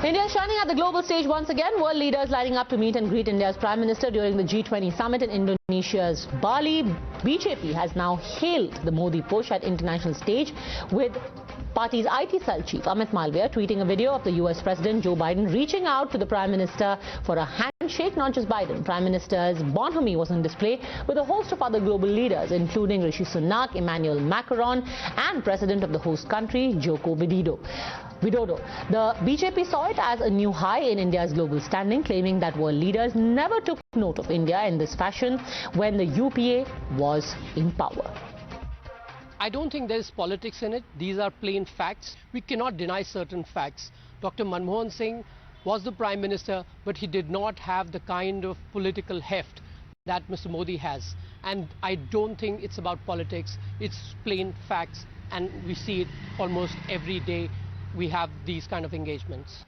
India is shining at the global stage once again. World leaders lining up to meet and greet India's Prime Minister during the G20 Summit in Indonesia's Bali. BJP has now hailed the Modi push at international stage, with party's IT cell chief Amit Malviya tweeting a video of the US President Joe Biden reaching out to the Prime Minister for a handshake. Not just Biden, Prime Minister's bonhomie was on display with a host of other global leaders, including Rishi Sunak, Emmanuel Macron and President of the host country Joko Widodo. The BJP saw it as a new high in India's global standing, claiming that world leaders never took note of India in this fashion when the UPA was in power. I don't think there is politics in it. These are plain facts. We cannot deny certain facts. Dr. Manmohan Singh was the Prime Minister, but he did not have the kind of political heft that Mr. Modi has. And I don't think it's about politics. It's plain facts, and we see it almost every day. We have these kind of engagements.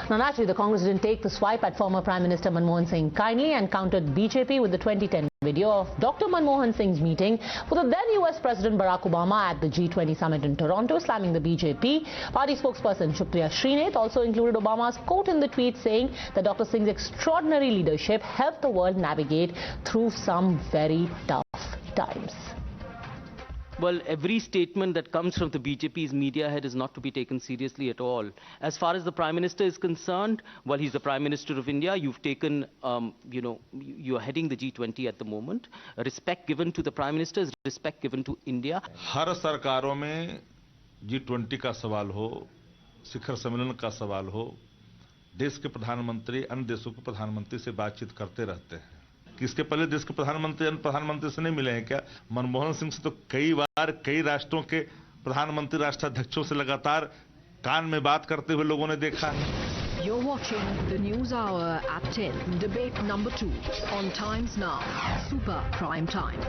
Now, naturally, the Congress didn't take the swipe at former Prime Minister Manmohan Singh kindly and countered BJP with the 2010 video of Dr. Manmohan Singh's meeting with the then US President Barack Obama at the G20 Summit in Toronto, slamming the BJP. Party spokesperson Supriya Srinath also included Obama's quote in the tweet, saying that Dr. Singh's extraordinary leadership helped the world navigate through some very tough times. Well, every statement that comes from the BJP's media head is not to be taken seriously at all. As far as the Prime Minister is concerned, well, he's the Prime Minister of India. You've taken, you're heading the G20 at the moment. Respect given to the Prime Minister is respect given to India. हर सरकारों में G20 का सवाल हो, शिखर सम्मेलन का सवाल हो, देश के प्रधानमंत्री अन्य देशों के प्रधानमंत्री से बातचीत करते रहते हैं. इसके पहले देश के प्रधानमंत्री से नहीं मिले हैं क्या? मनमोहन सिंह से तो कई बार कई राष्ट्रों के प्रधानमंत्री राष्ट्राध्यक्षों से लगातार कान में बात करते हुए लोगों ने देखा है. You're watching the News Hour at 10, debate number 2 on Times Now, Super Prime Time.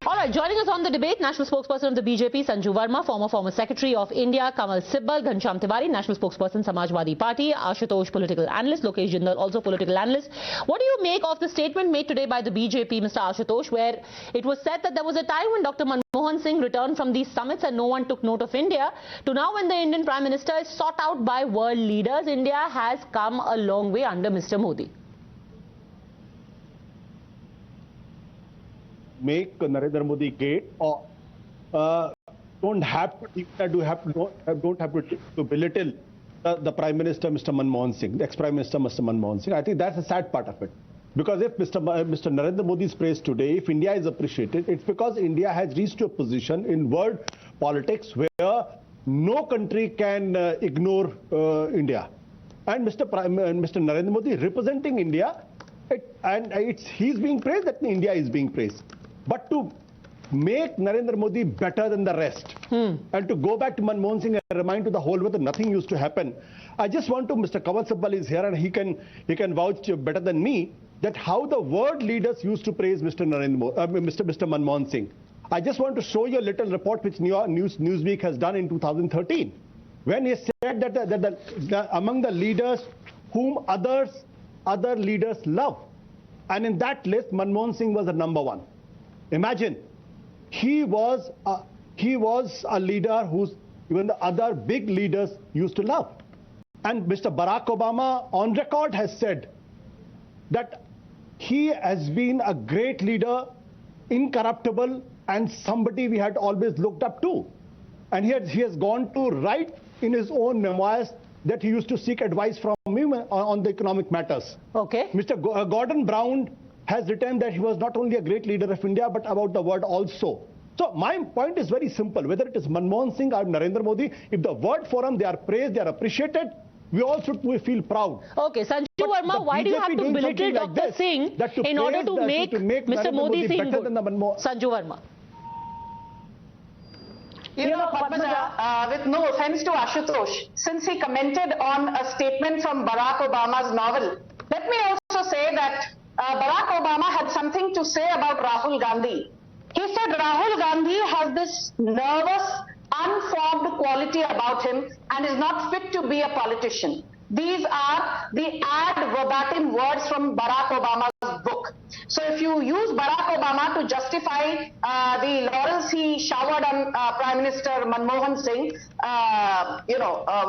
All right, joining us on the debate, national spokesperson of the BJP, Sanju Verma, former Secretary of India, Kamal Sibbal, Ghanshyam Tiwari, national spokesperson, Samajwadi Party, Ashutosh, political analyst, Lokesh Jindal, also political analyst. What do you make of the statement made today by the BJP, Mr. Ashutosh, where it was said that there was a time when Dr. Manmohan Singh returned from these summits and no one took note of India, to now when the Indian Prime Minister is sought out by world leaders, India has come a long way under Mr. Modi? Make Narendra Modi great, or don't have to belittle the Prime Minister, Mr. Manmohan Singh, the ex-Prime Minister, Mr. Manmohan Singh. I think that's a sad part of it. Because if Mr. Narendra Modi is praised today, if India is appreciated, it's because India has reached a position in world politics where no country can ignore India. And Mr. Narendra Modi representing India, he's being praised, that India is being praised. But to make Narendra Modi better than the rest, and to go back to Manmohan Singh and remind to the whole world that nothing used to happen, I just want to, Mr. Kamal Sibbal is here and he can vouch better than me that how the world leaders used to praise Mr. Manmohan Singh. I just want to show you a little report which Newsweek has done in 2013, when he said that among the leaders whom other leaders love, and in that list Manmohan Singh was the number one. Imagine, he was a leader who's even the other big leaders used to love. And Mr. Barack Obama on record has said that he has been a great leader, incorruptible, and somebody we had always looked up to. And he has gone to write in his own memoirs that he used to seek advice from him on the economic matters. Okay. Mr. Gordon Brown has written that he was not only a great leader of India, but about the world also. So my point is very simple. Whether it is Manmohan Singh or Narendra Modi, if the World Forum, they are praised, they are appreciated, we feel proud. Okay, Sanju Verma, why do you have to belittle Dr. Singh in order to make Mr. Modi seem good? Sanju Verma. You know, Padmaja, with no offense to Ashutosh, since he commented on a statement from Barack Obama's novel, let me also say that Barack Obama had something to say about Rahul Gandhi. He said Rahul Gandhi has this nervous, unformed quality about him and is not fit to be a politician. These are the ad verbatim words from Barack Obama's book. So if you use Barack Obama to justify the laurels he showered on Prime Minister Manmohan Singh,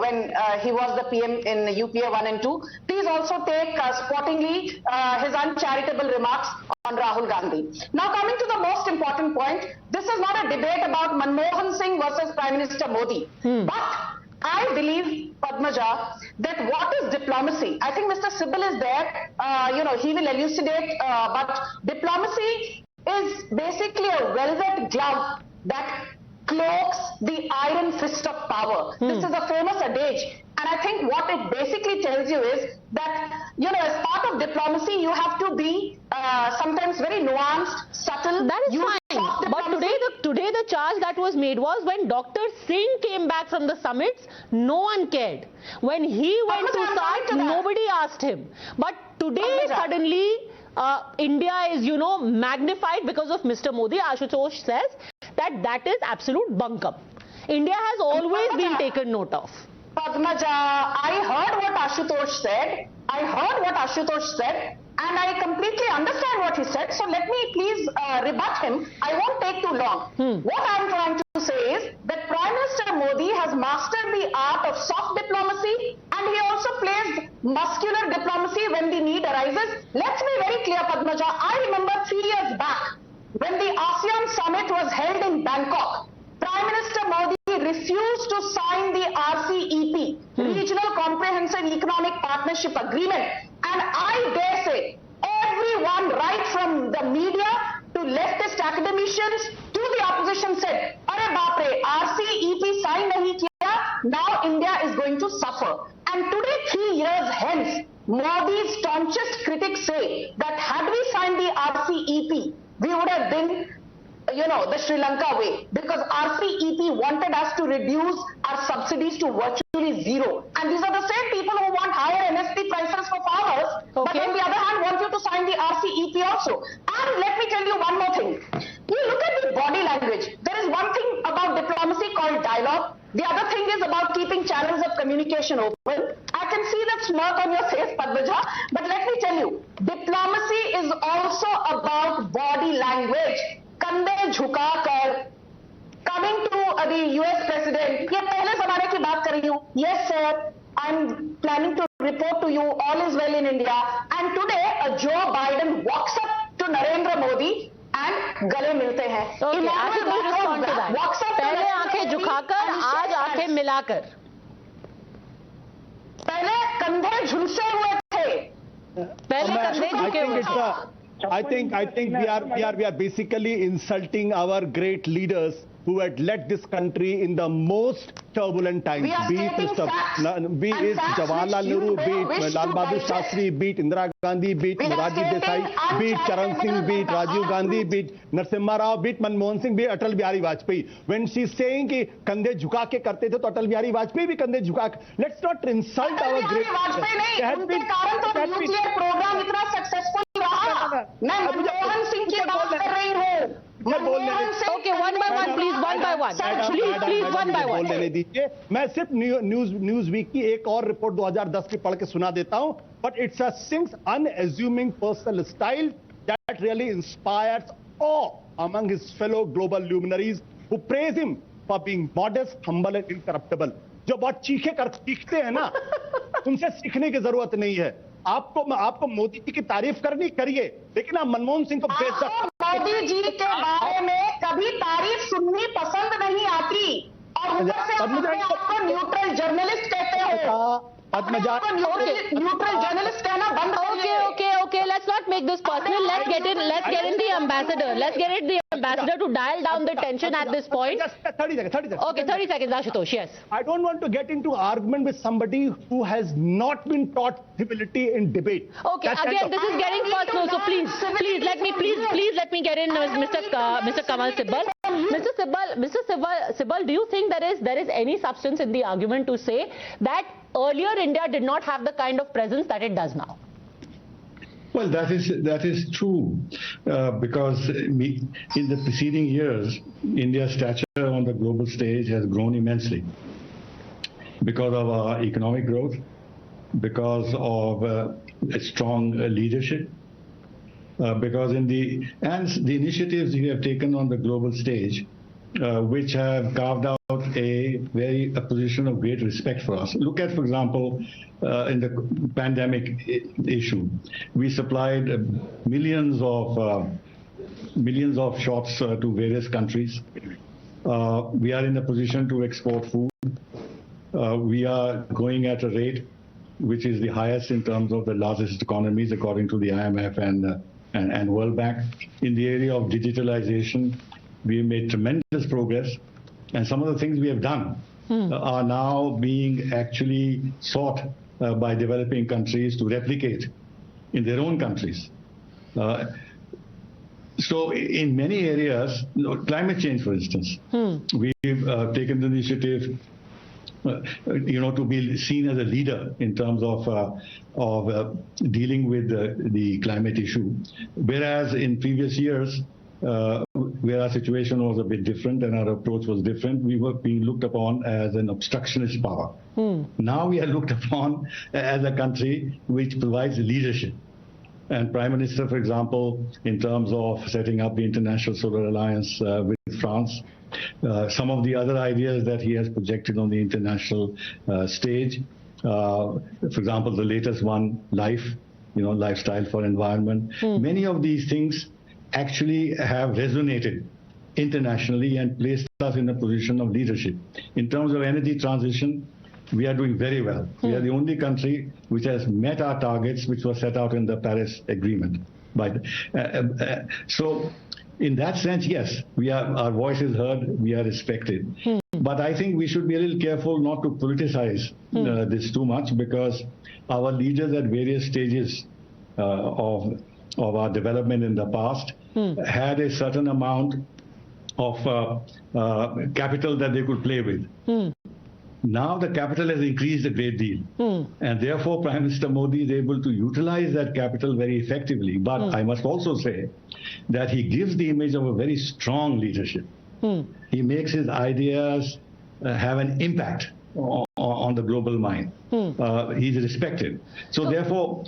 when he was the PM in UPA 1 and 2, please also take sportingly his uncharitable remarks on Rahul Gandhi. Now coming to the most important point, this is not a debate about Manmohan Singh versus Prime Minister Modi, but I believe, Padmaja, that what is diplomacy? I think Mr. Sibal is there, he will elucidate, but diplomacy is basically a velvet glove that cloaks the iron fist of power. This is a famous adage, and I think what it basically tells you is that, as part of diplomacy, you have to be sometimes very nuanced, subtle. That is fine. But today the charge that was made was when Dr. Singh came back from the summits, no one cared. When he went to SARC, nobody asked him. But today suddenly India is, magnified because of Mr. Modi. Ashutosh says that is absolute bunkum. India has always been taken note of. Padmaja, I heard what Ashutosh said. And I completely understand what he said. So let me please rebut him. I won't take too long. What I'm trying to say is that Prime Minister Modi has mastered the art of soft diplomacy, and he also plays muscular diplomacy when the need arises. Let's be very clear, Padmaja. I remember 3 years back when the ASEAN Summit was held in Bangkok. Prime Minister Modi refused to sign the RCEP, Regional Comprehensive Economic Partnership Agreement. And I dare say, everyone right from the media to leftist academicians to the opposition said, "Arey baap re, RCEP sign nahi kiya, now India is going to suffer." And today, 3 years hence, Modi's staunchest critics say that had we signed the RCEP, we would have been the Sri Lanka way, because RCEP wanted us to reduce our subsidies to virtually zero. And these are the same people who want higher MSP prices for farmers, but on the other hand want you to sign the RCEP also. And let me tell you one more thing. You look at the body language. There is one thing about diplomacy called dialogue. The other thing is about keeping channels of communication open. I can see that smirk on your face, Padmaja, but let me tell you, diplomacy is also about body language. कंधे झुकाकर, coming to the US president, ये पहले जमाने की बात कर रही हूँ. Yes sir, I'm planning to report to you, all is well in India. And today Joe Biden walks up to Narendra Modi and गले मिलते हैं. पहले आंखें झुकाकर, आज आंखें मिलाकर. पहले कंधे झुलसे हुए थे. पहले कंधे झुके हुए थे. I think we are basically insulting our great leaders who had led this country in the most turbulent times. Be it Jawaharlal Nehru, be it Lal Bahadur Shastri, be it Indira Gandhi, be it Morarji Desai, be it Charan Singh, be it Rajiv Gandhi, be it Narasimha Rao, be it Manmohan Singh, be it Atal Bihari Vajpayee. When she's saying कि कंधे झुका के करते थे तो अटल बिहारी वाजपेयी भी कंधे झुका के. Let's not insult our great. Vajpayee नहीं, उनके कारण तो न्यूक्लियर प्रोग्राम इतना सक्सेसफुल रहा. मैं मनमोहन सिंह की बात कर रही हूँ. Okay, one by one, please, one by one. Please, one by one. बोलने दीजिए. मैं सिर्फ न्यूज वीक की एक और रिपोर्ट 2010 की पढ़ के सुना देता हूं. But it's a Singh's unassuming personal style that really inspires awe among his fellow global luminaries who praise him for being modest, humble and incorruptible. जो बहुत चीखते हैं ना, उनसे सीखने की जरूरत नहीं है. आपको मोदी जी की तारीफ करनी करिए, लेकिन आप मनमोहन सिंह को बेइज्जत. मोदी जी के बारे में कभी तारीफ सुननी पसंद नहीं आती और ऊपर से आपको न्यूट्रल जर्नलिस्ट कहते हो. Padmaja, न्यूट्रल जर्नलिस्ट कहना बंद. Okay. Let's not make this personal. Let's get in the ambassador. Let's get in the ambassador to dial down the tension at this point. Just 30 seconds. Okay, 30 seconds, Ashutosh. Yes. I don't want to get into argument with somebody who has not been taught civility in debate. Okay, again, this is getting personal. So please let me get in, Mr. Kamal Sibal. Mr. Sibal, do you think there is any substance in the argument to say that earlier India did not have the kind of presence that it does now? Well, that is true because in the preceding years, India's stature on the global stage has grown immensely because of our economic growth, because of strong leadership, because the initiatives you have taken on the global stage, which have carved out a position of great respect for us. Look at, for example, in the pandemic issue, we supplied millions of shots to various countries. We are in a position to export food. We are going at a rate which is the highest in terms of the largest economies, according to the IMF and World Bank. In the area of digitalization, we made tremendous progress, and some of the things we have done are now being actually sought by developing countries to replicate in their own countries. So in many areas, climate change, for instance, we've taken the initiative to be seen as a leader in terms of dealing with the climate issue. Whereas in previous years, where our situation was a bit different and our approach was different, we were being looked upon as an obstructionist power. Now we are looked upon as a country which provides leadership. And Prime Minister, for example, in terms of setting up the International Solar Alliance with France, some of the other ideas that he has projected on the international stage, for example, the latest one, lifestyle for environment. Many of these things actually have resonated internationally and placed us in a position of leadership. In terms of energy transition, we are doing very well. We are the only country which has met our targets, which were set out in the Paris Agreement. So in that sense, yes, our voice is heard, we are respected. But I think we should be a little careful not to politicize this too much, because our leaders at various stages of our development in the past had a certain amount of capital that they could play with. Now the capital has increased a great deal, and therefore Prime Minister Modi is able to utilize that capital very effectively. But I must also say that he gives the image of a very strong leadership. He makes his ideas have an impact on the global mind. He's respected. So therefore,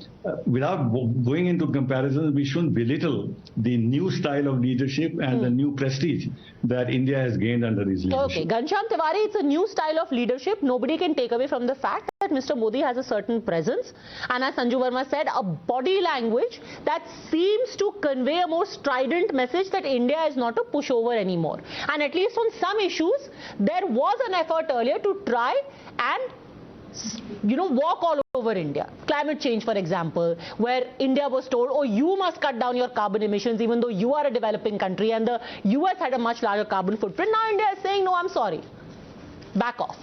without going into comparisons, we shouldn't belittle the new style of leadership and the new prestige that India has gained under his leadership. Okay, Ghanshyam Tiwari, it's a new style of leadership. Nobody can take away from the fact that Mr. Modi has a certain presence, and as Sanju Verma said, a body language that seems to convey a more strident message that India is not a pushover anymore. And at least on some issues, there was an effort earlier to try and walk all over India. Climate change, for example, where India was told, oh, you must cut down your carbon emissions even though you are a developing country, and the US had a much larger carbon footprint. Now India is saying, no, I'm sorry. Back off.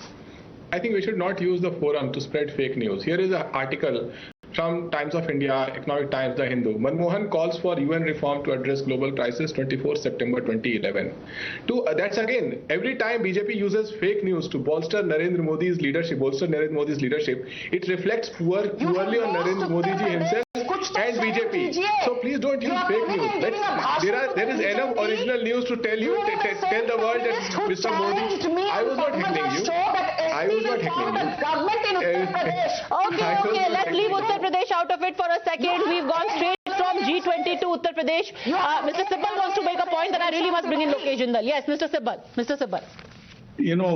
I think we should not use the forum to spread fake news. Here is an article from Times of India, Economic Times, The Hindu. Manmohan calls for UN reform to address global crisis, 24 September 2011. That's again, every time BJP uses fake news to bolster Narendra Modi's leadership, it reflects poorly on Narendra Modi ji himself and BJP. So please don't use fake news. There is enough original news to tell the world that Mr. Modi, I was not heckling you. Okay, let's leave Uttar Pradesh out of it for a second. We've gone straight from G20 to Uttar Pradesh. Mr. Sibal wants to make a point that I really must bring in Lokesh Jindal. Yes, Mr. Sibal.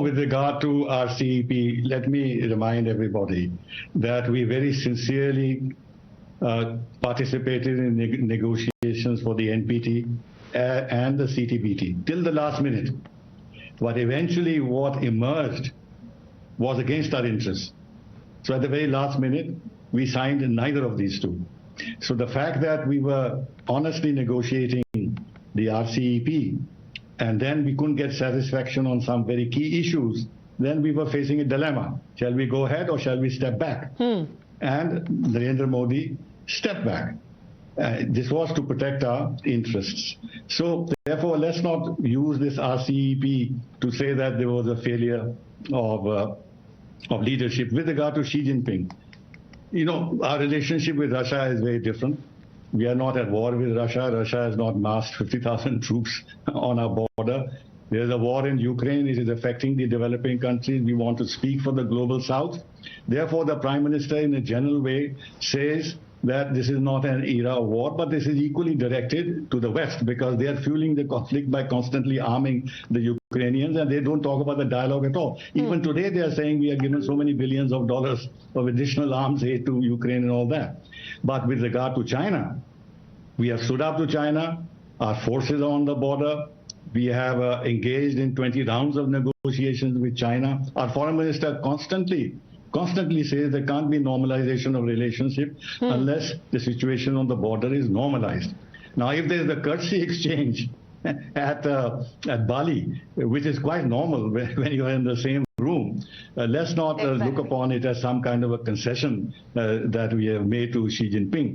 With regard to RCEP, let me remind everybody that we very sincerely participated in negotiations for the NPT and the CTBT till the last minute. But eventually what emerged was against our interests. So at the very last minute, we signed neither of these two. So the fact that we were honestly negotiating the RCEP and then we couldn't get satisfaction on some very key issues, then we were facing a dilemma. Shall we go ahead or shall we step back? And Narendra Modi stepped back. This was to protect our interests. So therefore, let's not use this RCEP to say that there was a failure of leadership. With regard to Xi Jinping, our relationship with Russia is very different. We are not at war with Russia. Russia has not massed 50,000 troops on our border. There is a war in Ukraine. It is affecting the developing countries. We want to speak for the global South. Therefore, the Prime Minister, in a general way, says that this is not an era of war, but this is equally directed to the West because they are fueling the conflict by constantly arming the Ukrainians, and they don't talk about the dialogue at all. Even today they are saying we are given so many billions of dollars of additional arms aid to Ukraine and all that. But with regard to China, we have stood up to China. Our forces are on the border. We have engaged in 20 rounds of negotiations with China. Our foreign minister constantly says there can't be normalization of relationship unless the situation on the border is normalized. Now, if there's a courtesy exchange at Bali, which is quite normal when you are in the same room, let's not look upon it as some kind of a concession that we have made to Xi Jinping.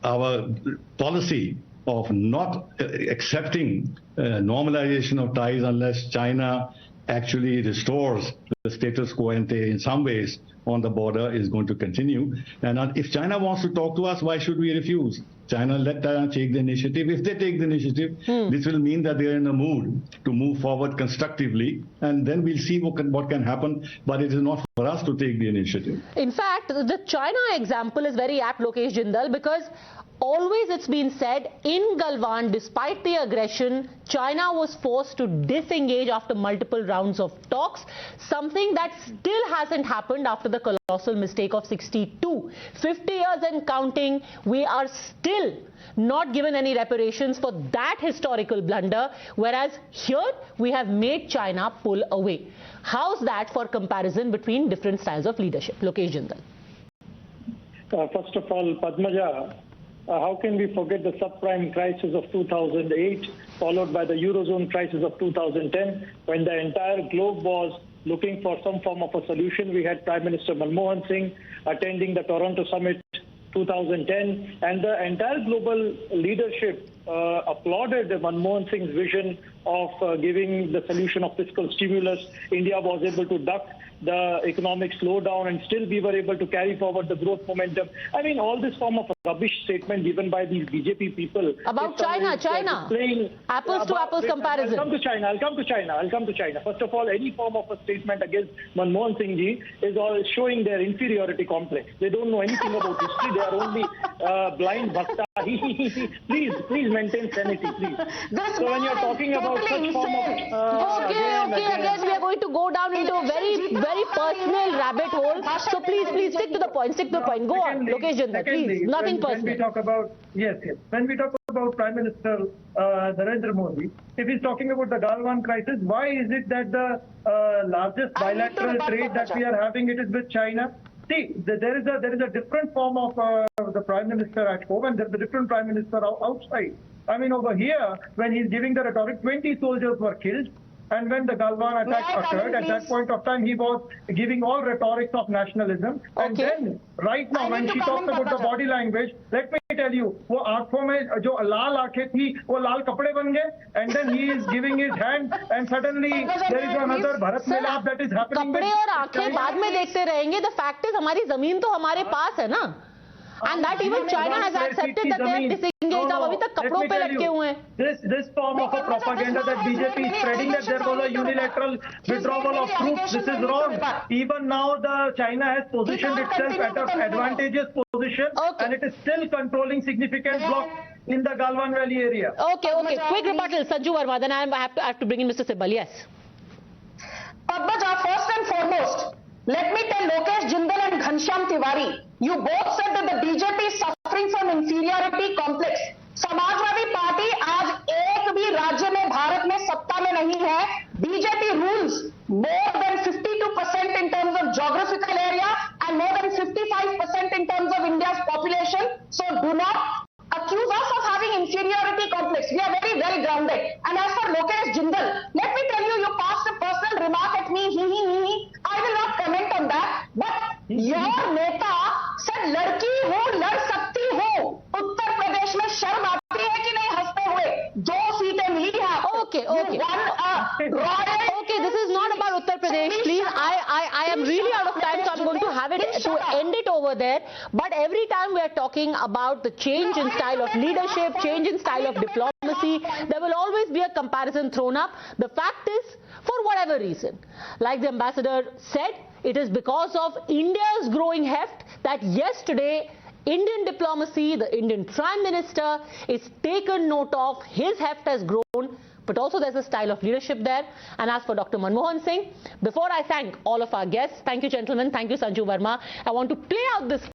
Our policy of not accepting normalization of ties unless China actually restores the status quo ante in some ways on the border is going to continue. And if China wants to talk to us, why should we refuse? China, let China take the initiative. If they take the initiative, this will mean that they are in a mood to move forward constructively, and then we'll see what can happen, but it is not for us to take the initiative. In fact, the China example is very apt, Lokesh Jindal, because always it's been said in Galwan, despite the aggression, China was forced to disengage after multiple rounds of talks, something that still hasn't happened after the colossal mistake of 62. 50 years and counting, we are still not given any reparations for that historical blunder, whereas here we have made China pull away. How's that for comparison between different styles of leadership? Lokesh Jindal. First of all, Padmaja, how can we forget the subprime crisis of 2008, followed by the Eurozone crisis of 2010, when the entire globe was looking for some form of a solution? We had Prime Minister Manmohan Singh attending the Toronto Summit 2010, and the entire global leadership applauded Manmohan Singh's vision of giving the solution of fiscal stimulus. India was able to duck the economic slowdown, and still we were able to carry forward the growth momentum. I mean, all this form of rubbish statement given by these BJP people about China, apples to apples comparison. I'll come to China. First of all, any form of a statement against Manmohan Singh ji is showing their inferiority complex. They don't know anything about history. They are only blind bhakta. Please maintain sanity, please. So when you're talking about such form of again we are going to go down into a very personal rabbit hole. So please stick to the point. Go on, Lokesh Jindal, please. Nothing personal. When we talk about when we talk about Prime Minister Narendra Modi, if he's talking about the Galwan crisis, why is it that the largest bilateral trade that we are having it is with China? See, there is a different form of the Prime Minister at home, and there's a different Prime Minister outside. I mean, over here, when he's giving the rhetoric, 20 soldiers were killed. And when the Galwan attack occurred, at that point of time, he was giving all rhetorics of nationalism. And then, right now, when she talks about the body language, let me tell you, wo aankhon mein jo laal aankhein thi, wo laal kapde ban gaye. And then he is giving his hand, and suddenly there is another Bharat Milap that is happening. Kapde aur aankhein baad mein dekhte rahenge. The fact is, hamari zameen to hamare paas hai na. And that even China has accepted that they are disengaged. Abhi tak kapdon pe latke hue hain. This form of a propaganda that BJP is spreading, that there was a unilateral withdrawal of troops, this is wrong. Even now, the China has positioned itself at an advantageous position, and it is still controlling significant blocks in the Galwan Valley area. Okay. Quick rebuttal, Sanju Verma. Then I have to bring in Mr. Sibal. Yes. Padmaja, first and foremost, let me tell Lokesh Jindal and Ghanshyam Tiwari, you both said that the BJP is suffering from inferiority complex. Samajwadi party आज एक भी राज्य में भारत में सत्ता में नहीं है. BJP rules more than 52% in terms of geographical area and more than 55% in terms of India's population. So do not accuse us of having inferiority complex. We are very well grounded. And as for Lokesh Jindal, let me tell you, you passed a personal remark at me. I will not comment on that. But your neta said, "Ladki ho, lad sakti ho." Uttar Pradesh mein sharm aati hai ki nahi हंसते हुए? 2 सीटें मिली हैं. Okay. This is not about Uttar Pradesh. Please, I am really out of time, so I'm going to have it to end it over there. But every time we are talking about the change in style of leadership, change in style of diplomacy, there will always be a comparison thrown up. The fact is, for whatever reason, like the ambassador said, it is because of India's growing heft that yesterday Indian diplomacy, the Indian Prime Minister is taken note of, his heft has grown, but also there's a style of leadership there. And as for Dr. Manmohan Singh, before I thank all of our guests, thank you gentlemen, thank you Sanju Verma, I want to play out this